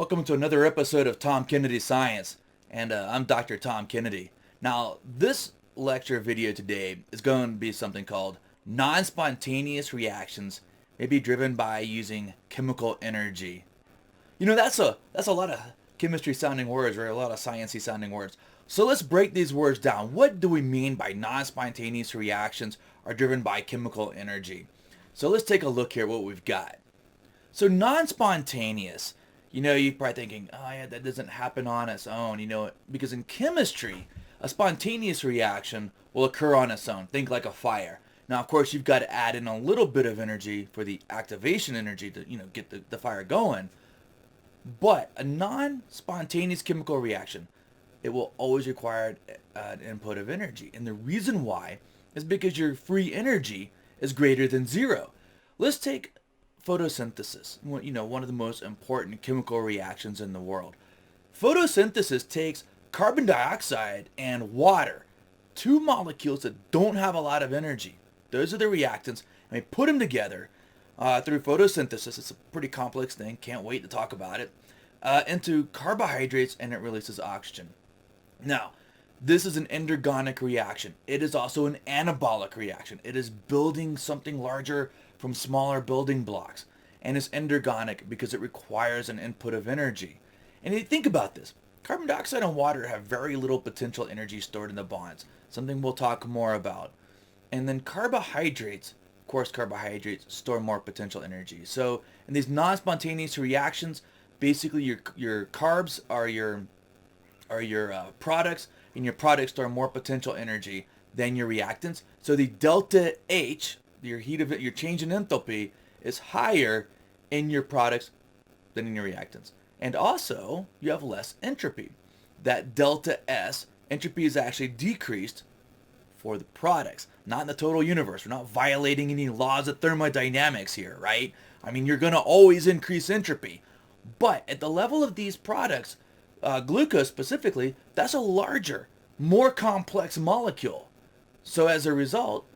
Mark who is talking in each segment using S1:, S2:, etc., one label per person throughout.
S1: Welcome to another episode of Tom Kennedy Science, and I'm Dr. Tom Kennedy. Now, this lecture video today is going to be something called non-spontaneous reactions may be driven by using chemical energy. You know, that's a lot of chemistry sounding words, or a lot of sciencey sounding words. So let's break these words down. What do we mean by non-spontaneous reactions are driven by chemical energy? So let's take a look here at what we've got. So non-spontaneous, you're probably thinking, oh yeah, that doesn't happen on its own, because in chemistry, a spontaneous reaction will occur on its own. Think like a fire. Now, of course, you've got to add in a little bit of energy for the activation energy to, get the fire going. But a non-spontaneous chemical reaction, it will always require an input of energy. And the reason why is because your free energy is greater than zero. Let's take photosynthesis, one of the most important chemical reactions in the world. Photosynthesis takes carbon dioxide and water, two molecules that don't have a lot of energy. Those are the reactants, and we put them together through photosynthesis. It's a pretty complex thing, can't wait to talk about it, into carbohydrates, and it releases oxygen. Now, this is an endergonic reaction. It is also an anabolic reaction. It is building something larger from smaller building blocks. And it's endergonic because it requires an input of energy. And you think about this. Carbon dioxide and water have very little potential energy stored in the bonds, something we'll talk more about. And then carbohydrates, of course carbohydrates store more potential energy. So in these non-spontaneous reactions, basically your carbs are your products, and your products store more potential energy than your reactants. So the delta H, your change in enthalpy, is higher in your products than in your reactants. And also, you have less entropy. That delta S, entropy is actually decreased for the products, not in the total universe. We're not violating any laws of thermodynamics here, right? I mean, you're going to always increase entropy. But at the level of these products, glucose specifically, that's a larger, more complex molecule. So as a result,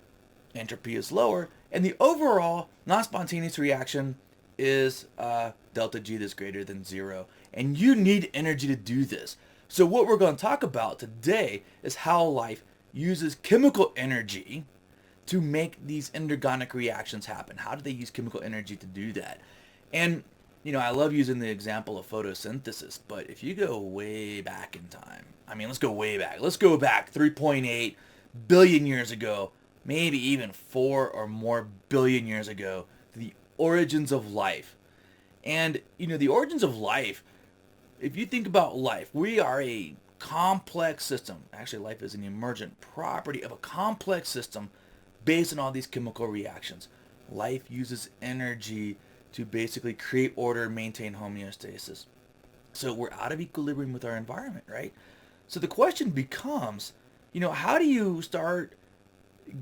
S1: entropy is lower, and the overall non-spontaneous reaction is delta G that's greater than zero. And you need energy to do this. So what we're going to talk about today is how life uses chemical energy to make these endergonic reactions happen. How do they use chemical energy to do that? And I love using the example of photosynthesis, but if you go way back in time, let's go way back. Let's go back 3.8 billion years ago, maybe even 4 or more billion years ago, to the origins of life. And, the origins of life, if you think about life, we are a complex system. Actually, life is an emergent property of a complex system based on all these chemical reactions. Life uses energy to basically create order and maintain homeostasis. So we're out of equilibrium with our environment, right? So the question becomes, how do you start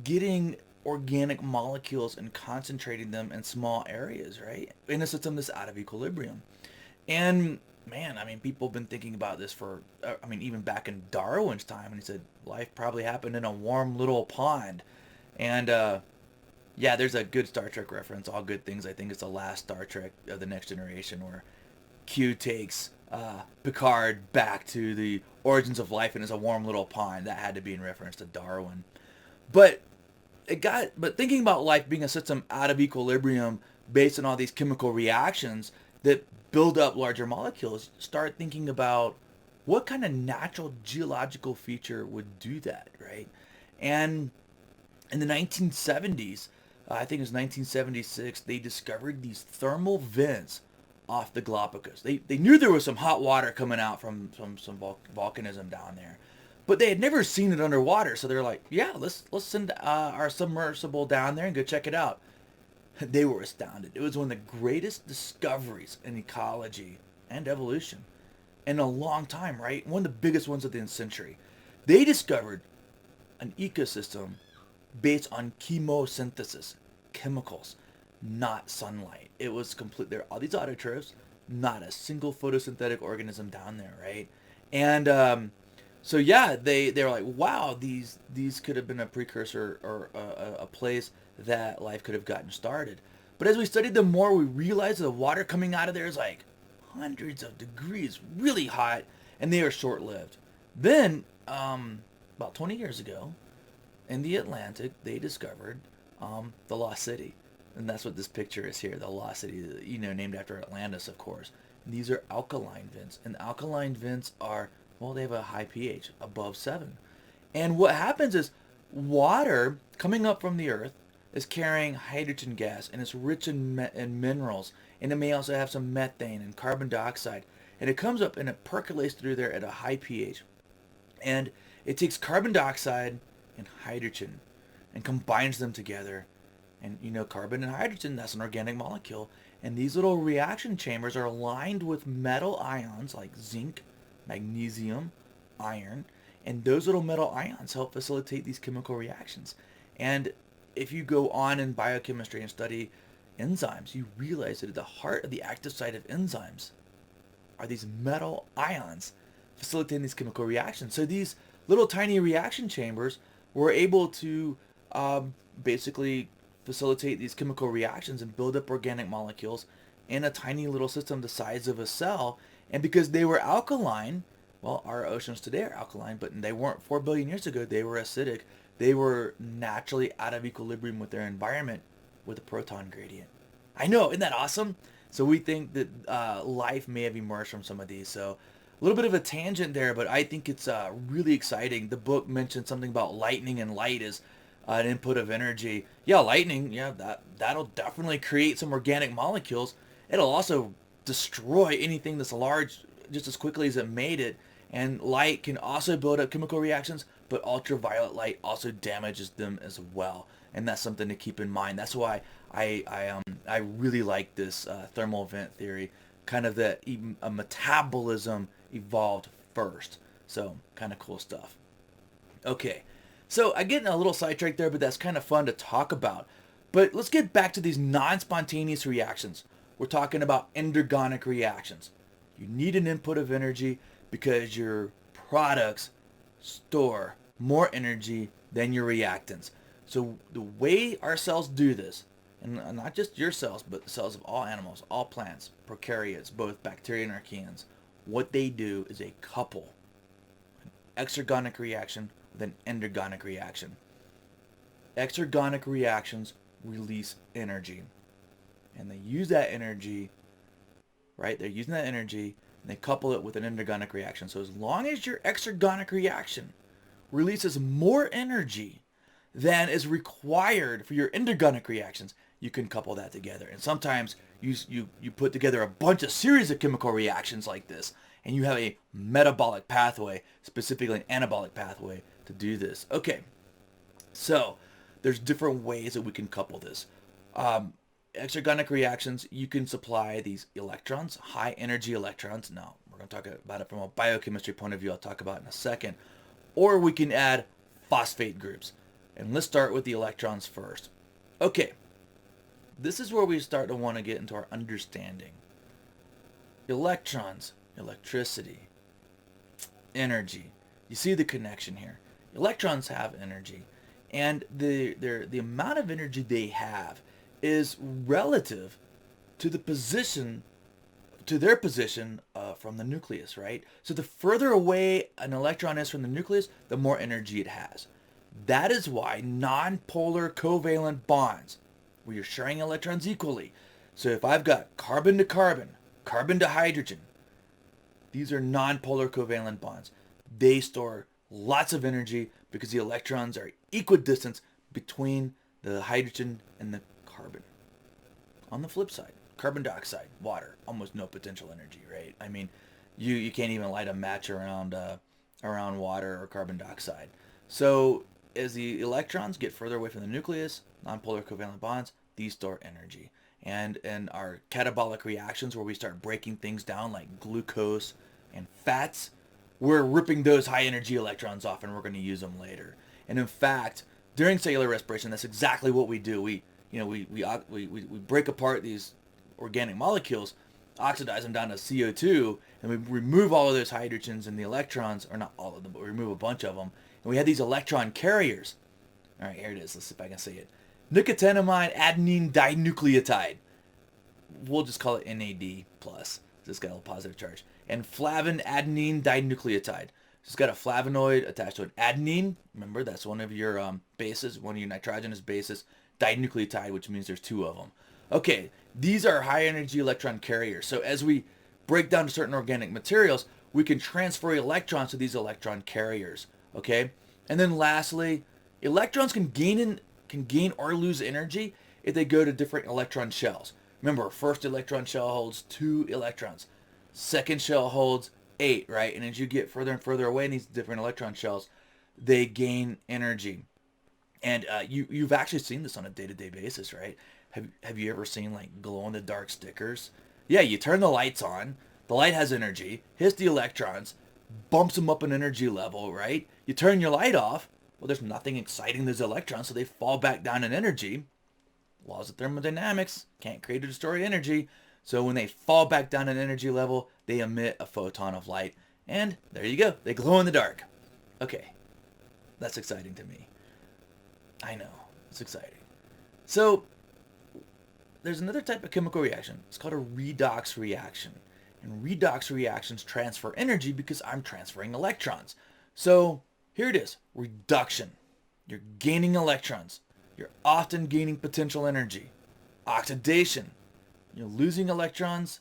S1: getting organic molecules and concentrating them in small areas, right? In a system that's out of equilibrium. And man, people have been thinking about this for, even back in Darwin's time, and he said life probably happened in a warm little pond. And yeah, there's a good Star Trek reference, All Good Things. I think it's the last Star Trek of the Next Generation, where Q takes Picard back to the origins of life and it's a warm little pond. That had to be in reference to Darwin. But thinking about life being a system out of equilibrium based on all these chemical reactions that build up larger molecules, start thinking about what kind of natural geological feature would do that, right? And in the 1970s, I think it was 1976, they discovered these thermal vents off the Galapagos. They knew there was some hot water coming out from some volcanism down there, but they had never seen it underwater. So they're like, yeah, let's send our submersible down there and go check it out. They were astounded. It was one of the greatest discoveries in ecology and evolution in a long time, right? One of the biggest ones of the century. They discovered an ecosystem based on chemosynthesis, chemicals, not sunlight. It was complete. There are all these autotrophs, not a single photosynthetic organism down there, right? And so yeah, they were like, wow, these could have been a precursor or a place that life could have gotten started. But as we studied them more, we realized the water coming out of there is like hundreds of degrees, really hot, and they are short-lived. Then, about 20 years ago, in the Atlantic, they discovered the Lost City. And that's what this picture is here, the Lost City, named after Atlantis, of course. And these are alkaline vents. And alkaline vents are, well, they have a high pH, above 7. And what happens is water coming up from the earth is carrying hydrogen gas, and it's rich in minerals. And it may also have some methane and carbon dioxide. And it comes up and it percolates through there at a high pH. And it takes carbon dioxide and hydrogen and combines them together. And carbon and hydrogen, that's an organic molecule. And these little reaction chambers are lined with metal ions like zinc, magnesium, iron. And those little metal ions help facilitate these chemical reactions. And if you go on in biochemistry and study enzymes, you realize that at the heart of the active site of enzymes are these metal ions facilitating these chemical reactions. So these little tiny reaction chambers were able to basically facilitate these chemical reactions and build up organic molecules in a tiny little system the size of a cell. And because they were alkaline, well, our oceans today are alkaline, but they weren't 4 billion years ago. They were acidic. They were naturally out of equilibrium with their environment with a proton gradient. I know, isn't that awesome? So we think that life may have emerged from some of these. So a little bit of a tangent there, but I think it's really exciting. The book mentioned something about lightning, and light is an input of energy. Yeah, lightning, yeah, that'll definitely create some organic molecules. It'll also destroy anything that's large just as quickly as it made it. And light can also build up chemical reactions, but ultraviolet light also damages them as well. And that's something to keep in mind. That's why I really like this thermal vent theory. Kind of that a metabolism evolved first. So kind of cool stuff. Okay, so I get a little sidetracked there, but that's kind of fun to talk about. But let's get back to these non-spontaneous reactions. We're talking about endergonic reactions. You need an input of energy because your products store more energy than your reactants. So the way our cells do this, and not just your cells, but the cells of all animals, all plants, prokaryotes, both bacteria and archaeans, what they do is they couple an exergonic reaction with an endergonic reaction. Exergonic reactions release energy, and they use that energy, right? They're using that energy, and they couple it with an endergonic reaction. So as long as your exergonic reaction releases more energy than is required for your endergonic reactions, you can couple that together. And sometimes you put together a bunch of series of chemical reactions like this, and you have a metabolic pathway, specifically an anabolic pathway, to do this. Okay, so there's different ways that we can couple this. Exergonic reactions, you can supply these electrons, high energy electrons. Now, we're going to talk about it from a biochemistry point of view. I'll talk about it in a second. Or we can add phosphate groups. And let's start with the electrons first. Okay, this is where we start to want to get into our understanding. Electrons, electricity, energy. You see the connection here. Electrons have energy, and the amount of energy they have is relative to the position, to their position from the nucleus, right? So the further away an electron is from the nucleus, the more energy it has. That is why non-polar covalent bonds, where you're sharing electrons equally. So if I've got carbon to carbon, carbon to hydrogen, these are non-polar covalent bonds. They store lots of energy because the electrons are equidistant between the hydrogen and the carbon. On the flip side, carbon dioxide, water, almost no potential energy, right? I mean, you can't even light a match around water or carbon dioxide. So as the electrons get further away from the nucleus, nonpolar covalent bonds, these store energy. And in our catabolic reactions, where we start breaking things down like glucose and fats, we're ripping those high energy electrons off, and we're going to use them later. And in fact, during cellular respiration, that's exactly what we do. We break apart these organic molecules, oxidize them down to CO2, and we remove all of those hydrogens and the electrons, or not all of them, but we remove a bunch of them. And we have these electron carriers. All right, here it is. Let's see if I can say it. Nicotinamide adenine dinucleotide. We'll just call it NAD+. This got a positive charge. And flavin adenine dinucleotide. It's got a flavonoid attached to an adenine. Remember, that's one of your bases, one of your nitrogenous bases. Dinucleotide, which means there's two of them. Okay, these are high energy electron carriers. So as we break down certain organic materials, we can transfer electrons to these electron carriers. Okay, and then lastly, electrons can gain or lose energy if they go to different electron shells. Remember, first electron shell holds 2 electrons. Second shell holds 8, right? And as you get further and further away in these different electron shells, they gain energy. And you've actually seen this on a day-to-day basis, right? Have you ever seen like glow-in-the-dark stickers? Yeah, you turn the lights on, the light has energy, hits the electrons, bumps them up an energy level, right? You turn your light off, well, there's nothing exciting those electrons, so they fall back down in energy. Laws of thermodynamics, can't create or destroy energy. So when they fall back down in energy level, they emit a photon of light. And there you go, they glow in the dark. Okay, that's exciting to me. I know, it's exciting. So there's another type of chemical reaction. It's called a redox reaction. And redox reactions transfer energy because I'm transferring electrons. So here it is, reduction. You're gaining electrons. You're often gaining potential energy. Oxidation. You're losing electrons,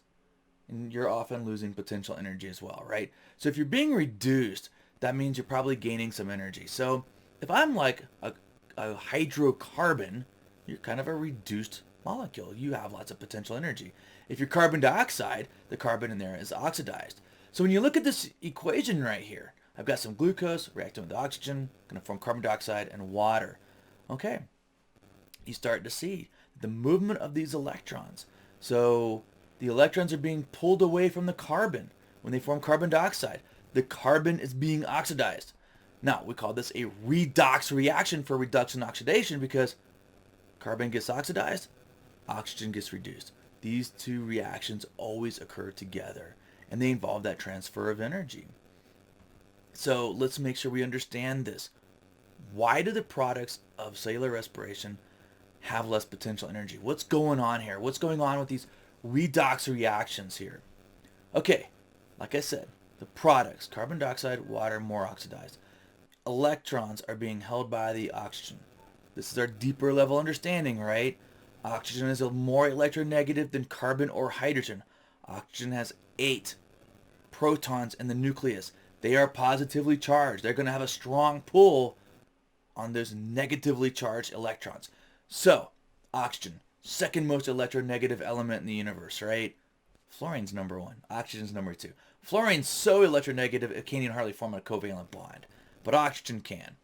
S1: and you're often losing potential energy as well, right? So if you're being reduced, that means you're probably gaining some energy. So if I'm like a hydrocarbon, you're kind of a reduced molecule. You have lots of potential energy. If you're carbon dioxide, the carbon in there is oxidized. So when you look at this equation right here, I've got some glucose reacting with oxygen, going to form carbon dioxide and water. Okay, you start to see the movement of these electrons. So the electrons are being pulled away from the carbon. When they form carbon dioxide, the carbon is being oxidized. Now, we call this a redox reaction for reduction oxidation because carbon gets oxidized, oxygen gets reduced. These two reactions always occur together, and they involve that transfer of energy. So let's make sure we understand this. Why do the products of cellular respiration have less potential energy? What's going on here? What's going on with these redox reactions here? Okay, like I said, the products, carbon dioxide, water, more oxidized. Electrons are being held by the oxygen. This is our deeper level understanding, right? Oxygen is more electronegative than carbon or hydrogen. Oxygen has 8 protons in the nucleus. They are positively charged. They're going to have a strong pull on those negatively charged electrons. So, oxygen, second most electronegative element in the universe, right? Fluorine's number 1. Oxygen's number 2. Fluorine's so electronegative it can't even hardly form a covalent bond. But oxygen can.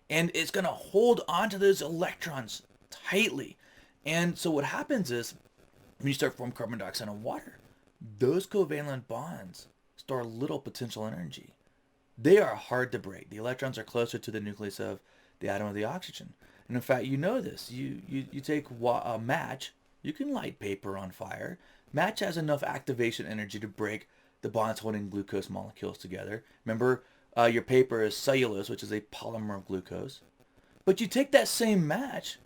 S1: And it's going to hold onto those electrons tightly. And so what happens is, when you start forming carbon dioxide and water, those covalent bonds store little potential energy. They are hard to break. The electrons are closer to the nucleus of the atom of the oxygen. And in fact, you know this. You take a match, you can light paper on fire. Match has enough activation energy to break the bonds holding glucose molecules together. Remember, your paper is cellulose, which is a polymer of glucose. But you take that same match,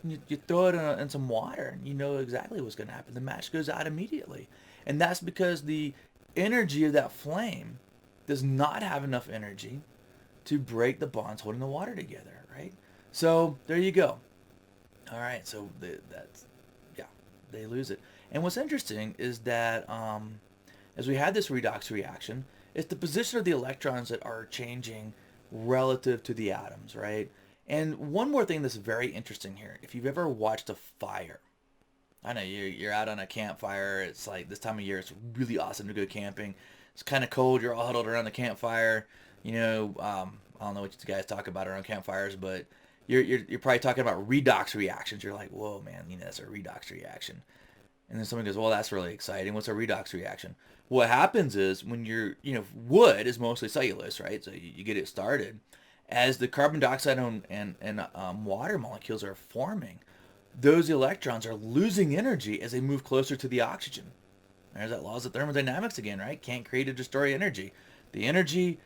S1: and you throw it in some water, and you know exactly what's going to happen. The match goes out immediately. And that's because the energy of that flame does not have enough energy to break the bonds holding the water together, right? So there you go. All right, so they lose it. And what's interesting is that as we had this redox reaction, it's the position of the electrons that are changing relative to the atoms, right? And one more thing that's very interesting here, if you've ever watched a fire, I know you're out on a campfire, it's like this time of year, it's really awesome to go camping. It's kind of cold, you're all huddled around the campfire. You know, I don't know what you guys talk about around campfires, but you're probably talking about redox reactions. You're like, whoa, man, that's a redox reaction. And then someone goes, well, that's really exciting. What's a redox reaction? What happens is when wood is mostly cellulose, right? So you get it started. As the carbon dioxide and water molecules are forming, those electrons are losing energy as they move closer to the oxygen. There's that laws of thermodynamics again, right? Can't create or destroy energy. The energy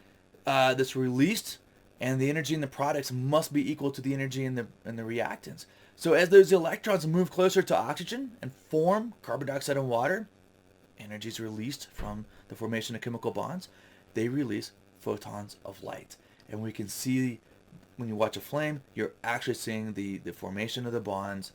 S1: that's released and the energy in the products must be equal to the energy in the reactants. So as those electrons move closer to oxygen and form carbon dioxide and water, energy is released from the formation of chemical bonds, they release photons of light. And we can see when you watch a flame, you're actually seeing the formation of the bonds,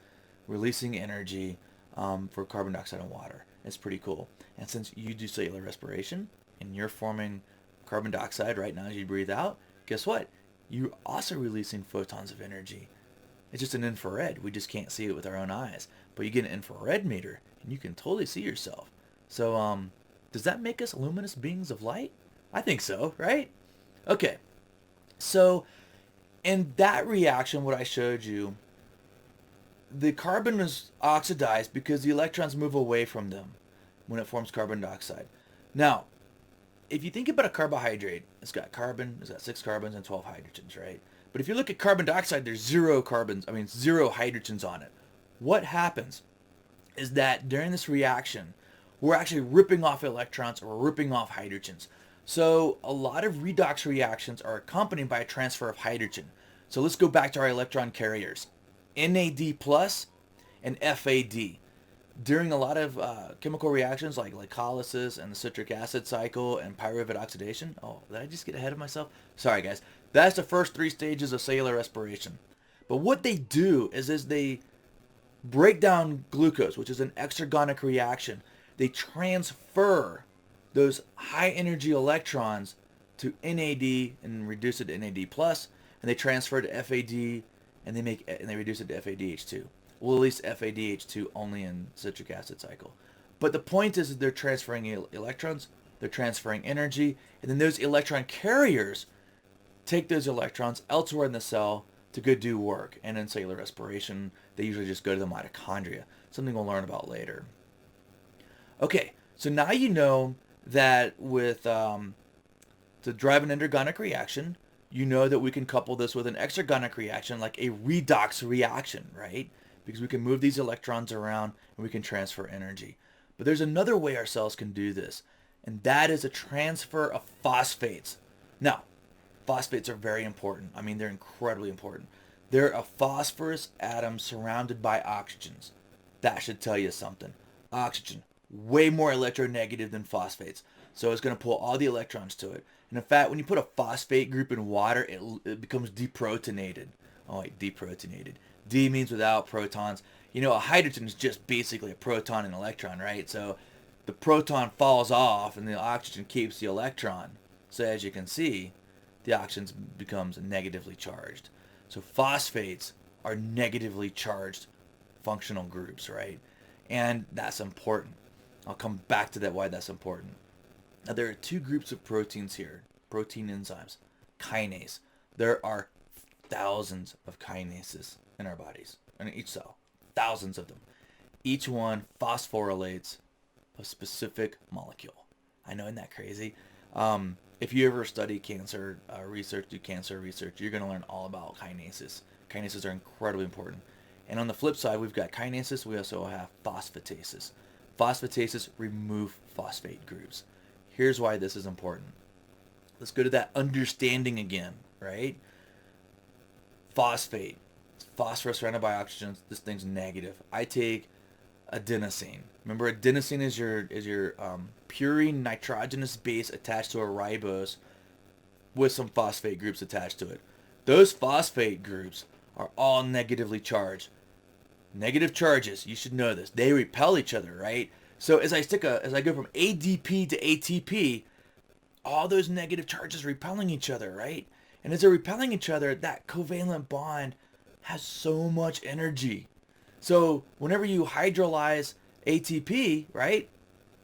S1: releasing energy for carbon dioxide and water. It's pretty cool. And since you do cellular respiration and you're forming carbon dioxide right now as you breathe out, guess what? You're also releasing photons of energy. It's just an infrared. We just can't see it with our own eyes. But you get an infrared meter and you can totally see yourself. So does that make us luminous beings of light? I think so, right? Okay. So in that reaction, what I showed you, the carbon is oxidized because the electrons move away from them when it forms carbon dioxide. Now, if you think about a carbohydrate, it's got 6 carbons and 12 hydrogens, right? But if you look at carbon dioxide, there's 0 hydrogens on it. What happens is that during this reaction, we're actually ripping off electrons or ripping off hydrogens. So a lot of redox reactions are accompanied by a transfer of hydrogen. So let's go back to our electron carriers, NAD plus and FAD. During a lot of chemical reactions like glycolysis and the citric acid cycle and pyruvate oxidation. Oh, did I just get ahead of myself? Sorry, guys. That's the first 3 stages of cellular respiration. But what they do is they break down glucose, which is an exergonic reaction. They transfer those high energy electrons to NAD and reduce it to NAD plus, and they transfer to FAD and they reduce it to FADH2. Well, at least FADH2 only in citric acid cycle. But the point is that they're transferring electrons, they're transferring energy, and then those electron carriers take those electrons elsewhere in the cell to go do work. And in cellular respiration, they usually just go to the mitochondria, something we'll learn about later. Okay, so now you know that with to drive an endergonic reaction, you know that we can couple this with an exergonic reaction, like a redox reaction, right? Because we can move these electrons around and we can transfer energy. But there's another way our cells can do this, and that is a transfer of phosphates. Now, phosphates are very important. I mean, they're incredibly important. They're a phosphorus atom surrounded by oxygens. That should tell you something. Oxygen, way more electronegative than phosphates. So it's going to pull all the electrons to it. And in fact, when you put a phosphate group in water, it becomes deprotonated. Oh, wait, deprotonated. D means without protons. You know, a hydrogen is just basically a proton and electron, right? So the proton falls off and the oxygen keeps the electron. So as you can see, the oxygen becomes negatively charged. So phosphates are negatively charged functional groups, right? And that's important. I'll come back to that, why that's important. Now, there are 2 groups of proteins here, protein enzymes. Kinase. There are thousands of kinases in our bodies, in each cell. Thousands of them. Each one phosphorylates a specific molecule. I know, isn't that crazy? If you ever study cancer research, do cancer research, you're going to learn all about kinases. Kinases are incredibly important. And on the flip side, we've got kinases. We also have phosphatases. Phosphatases remove phosphate groups. Here's why this is important. Let's go to that understanding again, right? Phosphate. Phosphorus surrounded by oxygen. This thing's negative. I take adenosine. Remember, adenosine is your purine nitrogenous base attached to a ribose with some phosphate groups attached to it. Those phosphate groups are all negatively charged. Negative charges, you should know this. They repel each other, right? So as I go from ADP to ATP, all those negative charges repelling each other, right? And as they're repelling each other, that covalent bond has so much energy. So whenever you hydrolyze ATP, right?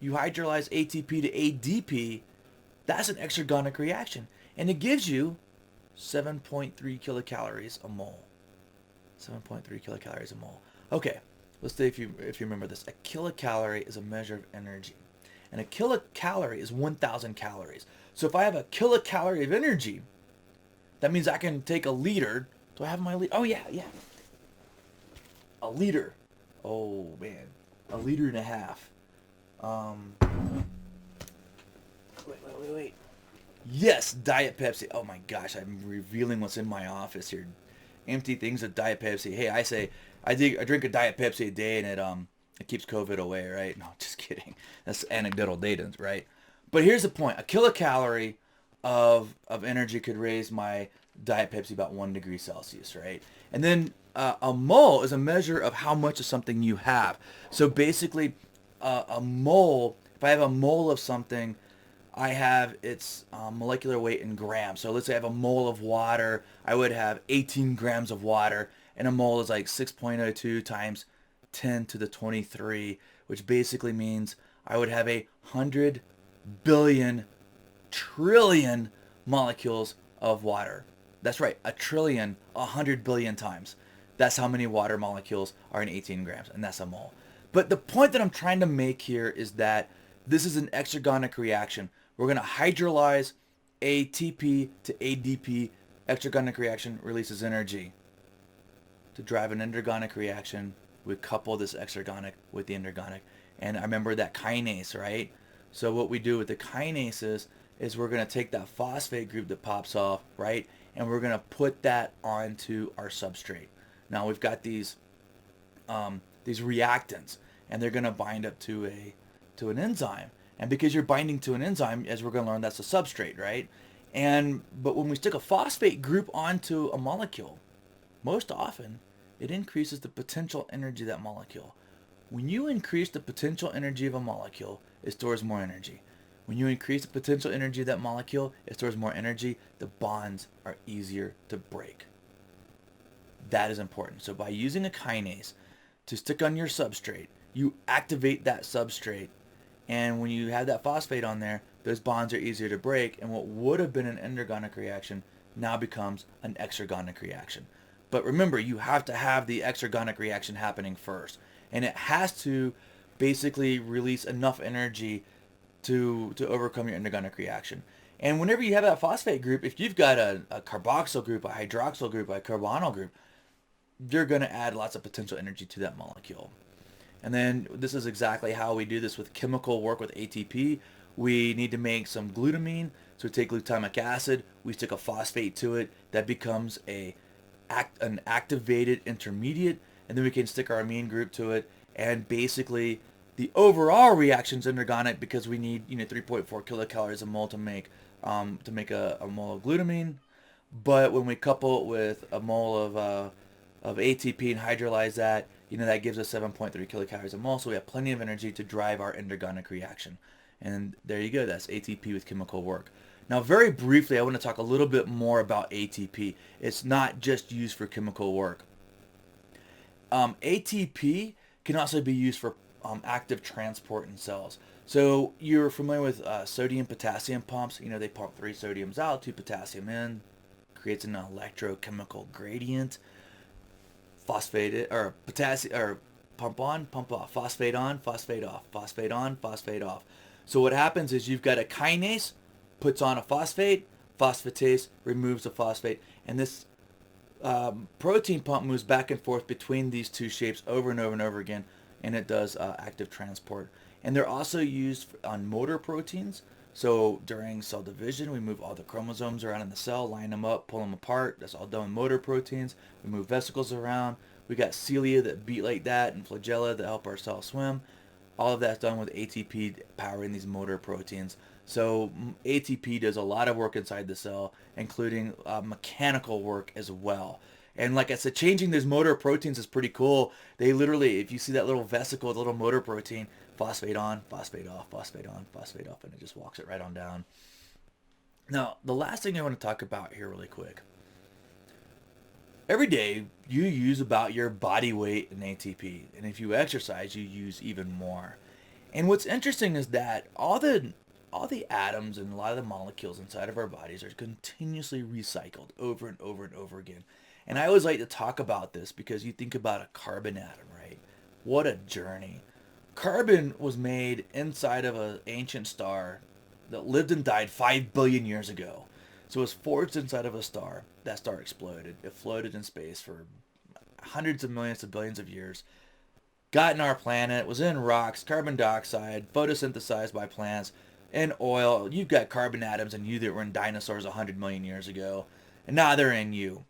S1: You hydrolyze ATP to ADP, that's an exergonic reaction. And it gives you 7.3 kilocalories a mole. 7.3 kilocalories a mole. Okay, let's say if you remember this, a kilocalorie is a measure of energy. And a kilocalorie is 1,000 calories. So if I have a kilocalorie of energy, that means I can take a liter. Do I have my liter? Oh, yeah. A liter. Oh, man. A liter and a half. Wait. Yes, Diet Pepsi. Oh, my gosh. I'm revealing what's in my office here. Empty things of Diet Pepsi. Hey, I drink a Diet Pepsi a day, and It keeps COVID away, right? No, just kidding. That's anecdotal data, right? But here's the point. A kilocalorie of energy could raise my Diet Pepsi about 1 degree Celsius, right? And then a mole is a measure of how much of something you have. So basically, a mole, if I have a mole of something, I have its molecular weight in grams. So let's say I have a mole of water. I would have 18 grams of water, and a mole is like 6.02 times 10 to the 23, which basically means I would have 100 billion trillion molecules of water. That's right, a trillion, 100 billion times. That's how many water molecules are in 18 grams, and that's a mole. But the point that I'm trying to make here is that this is an exergonic reaction. We're going to hydrolyze ATP to ADP. Exergonic reaction releases energy. To drive an endergonic reaction, we couple this exergonic with the endergonic. And I remember that kinase, right? So what we do with the kinases is we're going to take that phosphate group that pops off, right? And we're going to put that onto our substrate. Now we've got these reactants, and they're going to bind up to an enzyme. And because you're binding to an enzyme, as we're going to learn, that's a substrate, right? But when we stick a phosphate group onto a molecule, most often it increases the potential energy of that molecule. When you increase the potential energy of a molecule, it stores more energy. When you increase the potential energy of that molecule, it stores more energy. The bonds are easier to break. That is important. So by using a kinase to stick on your substrate, you activate that substrate. And when you have that phosphate on there, those bonds are easier to break. And what would have been an endergonic reaction now becomes an exergonic reaction. But remember, you have to have the exergonic reaction happening first. And it has to basically release enough energy to overcome your endergonic reaction. And whenever you have that phosphate group, if you've got a carboxyl group, a hydroxyl group, a carbonyl group, you're going to add lots of potential energy to that molecule. And then this is exactly how we do this with chemical work with ATP. We need to make some glutamine. So we take glutamic acid, we stick a phosphate to it, that becomes an activated intermediate, and then we can stick our amine group to it, and basically the overall reaction's endergonic because we need 3.4 kilocalories a mole to make a mole of glutamine. But when we couple it with a mole of ATP and hydrolyze that, that gives us 7.3 kilocalories a mole. So we have plenty of energy to drive our endergonic reaction. And there you go. That's ATP with chemical work. Now, very briefly, I want to talk a little bit more about ATP. It's not just used for chemical work. ATP can also be used for active transport in cells. So you're familiar with sodium-potassium pumps. They pump 3 sodiums out, 2 potassium in, creates an electrochemical gradient. Phosphate or potassium or pump on, pump off, phosphate on, phosphate off, phosphate on, phosphate off. So what happens is you've got a kinase, puts on a phosphate, phosphatase removes the phosphate, and this protein pump moves back and forth between these two shapes over and over and over again, and it does active transport. And they're also used on motor proteins. So during cell division, we move all the chromosomes around in the cell, line them up, pull them apart. That's all done with motor proteins. We move vesicles around. We got cilia that beat like that and flagella that help our cell swim. All of that's done with ATP powering these motor proteins. So ATP does a lot of work inside the cell, including mechanical work as well. And like I said, changing those motor proteins is pretty cool. They literally, if you see that little vesicle, the little motor protein, phosphate on, phosphate off, phosphate on, phosphate off, and it just walks it right on down. Now, the last thing I want to talk about here really quick. Every day, you use about your body weight in ATP. And if you exercise, you use even more. And what's interesting is that all the atoms and a lot of the molecules inside of our bodies are continuously recycled over and over and over again. And I always like to talk about this because you think about a carbon atom, right? What a journey. Carbon was made inside of an ancient star that lived and died 5 billion years ago. So it was forged inside of a star. That star exploded. It floated in space for hundreds of millions of billions of years. Got in our planet, was in rocks, carbon dioxide, photosynthesized by plants, and oil. You've got carbon atoms in you that were in dinosaurs 100 million years ago. And now they're in you.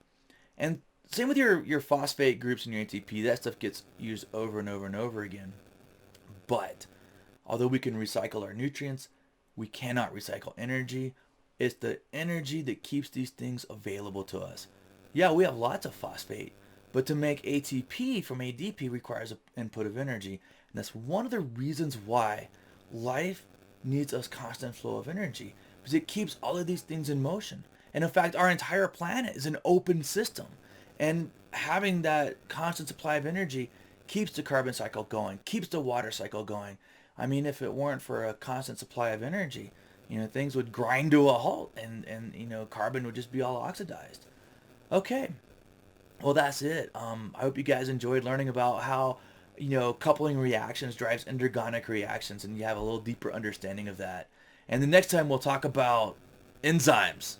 S1: And same with your phosphate groups and your ATP. That stuff gets used over and over and over again. But although we can recycle our nutrients, we cannot recycle energy. It's the energy that keeps these things available to us. Yeah, we have lots of phosphate, but to make ATP from ADP requires an input of energy. And that's one of the reasons why life needs a constant flow of energy, because it keeps all of these things in motion. And in fact, our entire planet is an open system. And having that constant supply of energy keeps the carbon cycle going, keeps the water cycle going. I mean, if it weren't for a constant supply of energy, things would grind to a halt, and carbon would just be all oxidized. Okay, well, that's it. I hope you guys enjoyed learning about how, coupling reactions drives endergonic reactions, and you have a little deeper understanding of that. And the next time we'll talk about enzymes.